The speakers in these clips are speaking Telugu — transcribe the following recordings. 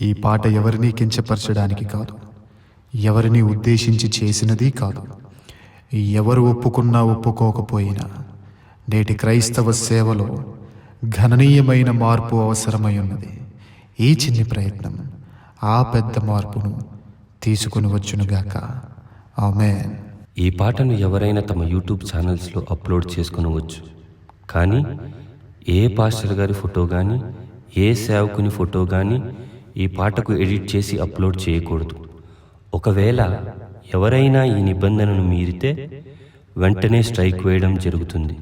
ఈ పాట ఎవరిని కించపరచడానికి కాదు, ఎవరిని ఉద్దేశించి చేసినది కాదు. ఎవరు ఒప్పుకున్నా ఒప్పుకోకపోయినా నేటి క్రైస్తవ సేవలో గణనీయమైన మార్పు అవసరమై ఉన్నది. ఈ చిన్ని ప్రయత్నం ఆ పెద్ద మార్పును తీసుకుని వచ్చునుగాక. ఆమేన్. ఈ పాటను ఎవరైనా తమ యూట్యూబ్ ఛానల్స్లో అప్లోడ్ చేసుకునవచ్చు, కానీ ఏ పాస్టర్ గారి ఫోటో కానీ ఏ సేవకుని ఫోటో కానీ ఈ పాటకు ఎడిట్ చేసి అప్లోడ్ చేయకూడదు. ఒకవేళ ఎవరైనా ఈ నిబంధనను మీరితే వెంటనే స్ట్రైక్ వేయడం జరుగుతుంది.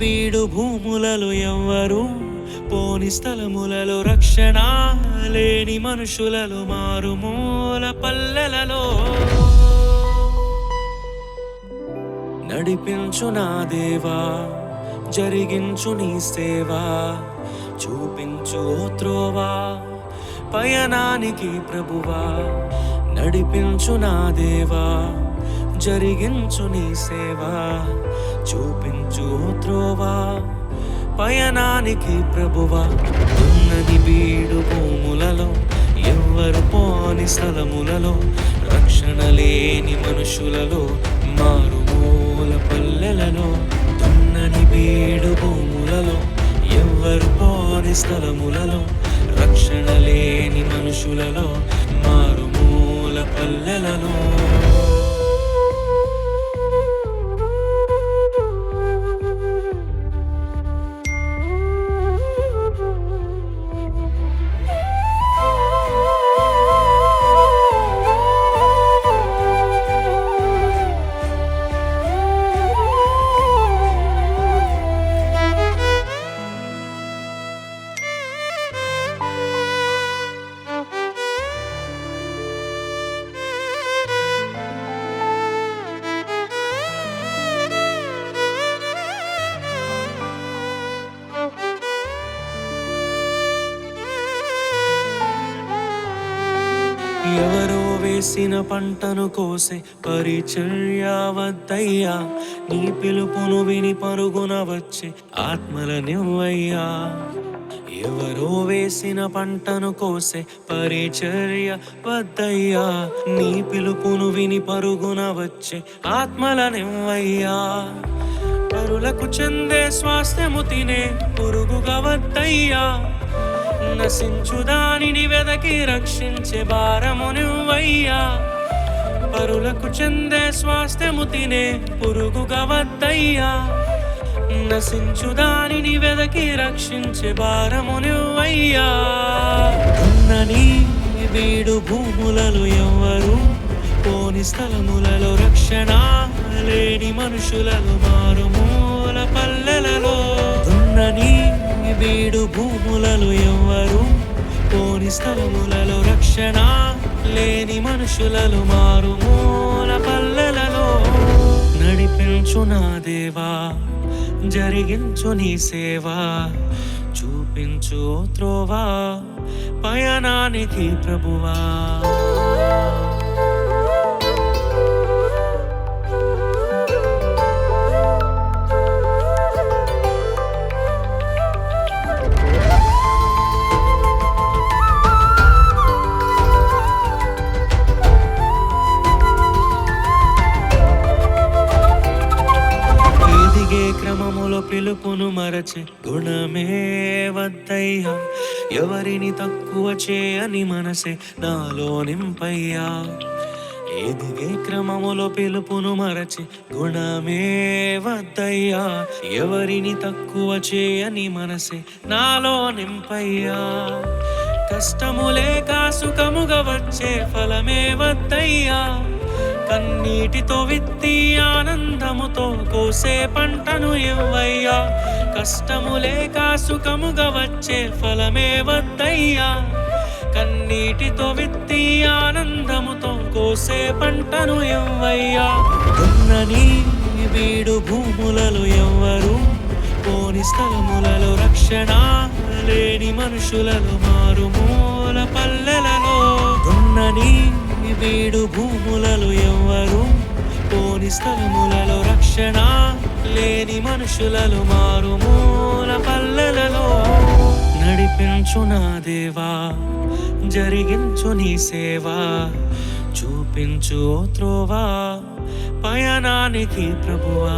బీడు భూములలో ఎవ్వరు పోని స్థలములలో రక్షణ లేని మనుషులలో మారుమూల పల్లెలలో నడిపించు నా దేవా, జరిగించు నీ సేవా, చూపించు ఓ త్రోవా పయనానికి ప్రభువా. నడిపించు నా దేవా, జరిగించు నీ సేవా, చూపించు త్రోవా పయనానికి ప్రభువా. ఉన్నది బీడు భూములలో ఎవ్వరు పోని స్థలములలో రక్షణ లేని మనుషులలో మారుమూల పల్లెలలో. ఉన్నది బీడు భూములలో ఎవ్వరు పోని స్థలములలో రక్షణ లేని మనుషులలో మారుమూల పల్లెలలో. ఎవరో వేసిన పంటను కోసే పరిచర్య వద్దయ్యా, నీ పిలుపును విని పరుగున వచ్చే ఆత్మలనివ్వయ్యా. ఎవరో వేసిన పంటను కోసే పరిచర్య వద్దయ్యా, నీ పిలుపును విని పరుగున వచ్చే ఆత్మలనివ్వయ్యా. పరులకు చెందే స్వాస్థ్యము తినే పురుగుగా వద్దయ్యా, నశించు దానిని వెదకి రక్షించే భారము నువ్వయ్యా. పరులకు చెందే స్వాస్థ్యము తినే పురుగుగా వద్దయ్యా, నశించు దానిని వెదకి రక్షించే భారము నువ్వయ్యా. ఉన్నని బీడు భూములలో ఎవ్వరు పోని స్థలములలో రక్షణ లేని మనుషులలో మారుమూల పల్లెలలో. ఉన్నని బీడు భూములలో ఎవ్వరు పోని స్థలములలో రక్షణ లేని మనుషులలో మారుమూల పల్లెలలో. నడిపించు నా దేవా, జరిగించు నీ సేవా, చూపించు త్రోవా పయనానికి ప్రభువా. క్రమములో పిలుపును మరచి గుణమే వద్దయ్యా. ఎవరిని తక్కువ చేయని మనసే నాలో నింపయ్యా. ఎదిగే క్రమములో పిలుపును మరచి గుణమే వద్దయ్యా. ఎవరిని తక్కువ చేయని మనసే నాలో నింపయ్యా. కష్టము లేక సుఖముగా వచ్చే ఫలమే వద్దయ్యా. కన్నీటితో విత్తి ఆనందముతో కోసే పంటను ఇవ్వయ్యా. కష్టము లేక సుఖముగా వచ్చే ఫలమే వద్దయ్యా. కన్నీటితో విత్తి ఆనందముతో కోసే పంటను ఇవ్వయ్యా. దున్నని వీడు భూములలో ఎవ్వరు పోని స్థలములలో రక్షణ లేని మనుషులలో మారుమూల పల్లెలలో. దున్నని వీడు భూములలో ఎవ్వరు పోని స్థలములలో రక్షణ లేని మనుషులలో మారుమూల పల్లెలలో. నడిపించు నా దేవా, జరిగించు నీ సేవా, చూపించు ఓ త్రోవా పయనానికి ప్రభువా.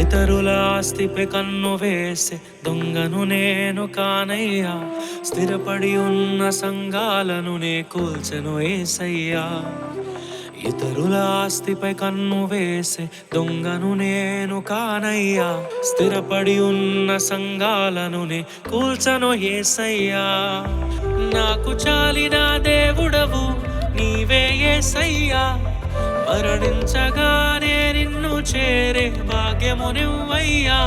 ఇతరుల ఆస్తిపై కన్ను వేసే దొంగను నేను కానయ్యా. స్థిరపడి ఉన్న సంఘాలను నే కూల్చెను యేసయ్యా. ఇతరుల ఆస్తిపై కన్ను వేసే దొంగను నేను కానయ్యా. స్థిరపడి ఉన్న సంఘాలను నే కూల్చెను యేసయ్యా. నాకు చాలిన దేవుడవు నీవే యేసయ్యా. మరణించగానే నిన్ను చేరే భాగ్యము నువ్వయ్యా.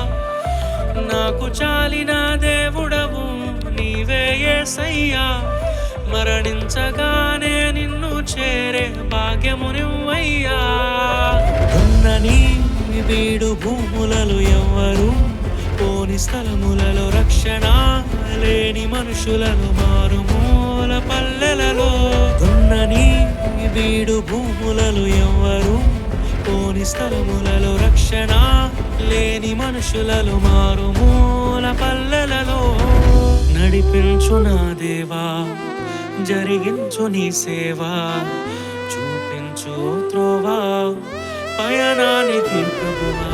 నాకు చాలిన దేవుడవు నీవే యేసయ్యా. మరణించగానే నిన్ను చేరే భాగ్యము నువ్వయ్యా. దున్నని వీడు భూములలో ఎవ్వరు పోని స్థలములలో రక్షణ లేని మనుషులను మారుమూల పల్లెలలో. దున్నని వీడు భూములలో ఎవ్వరు పోని స్థలములలో రక్షణ లేని మనుషులలో మారుమూల పల్లెలలో. నడిపించు నా దేవా, జరిగించు నీ సేవా, చూపించు త్రోవా పయనానికి ప్రభువా.